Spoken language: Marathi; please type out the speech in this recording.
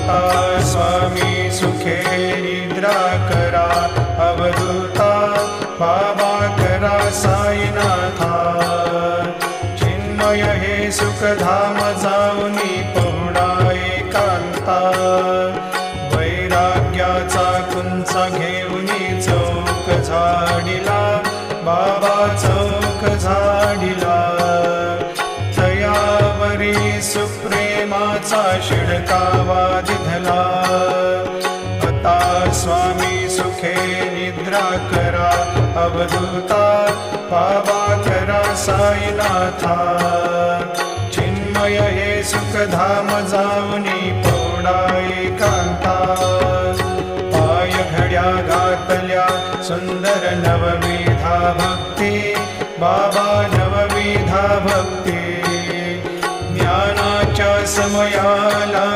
आता स्वामी सुखे निद्रा करा, अवधूता बाबा करा साईनाथा। चिन्मय हे सुखधाम जाऊनी पहुडा एकांता, वैराग्याचा कुंचा घेऊनी चौक झाडिला, बाबा चौक झाडिला। तयावरी सुप्रेमाचा शिडकावा दिधला, आता स्वामी सुखे निद्रा करा, अवधूता बाबा करा साईनाथा। चिन्मय हे सुखधाम जाऊनी पहुडा एकांता, पाय घड्या घातल्या सुंदर नवविधा भक्ती, बाबा नवविधा भक्ती। ज्ञानाच्या समयाला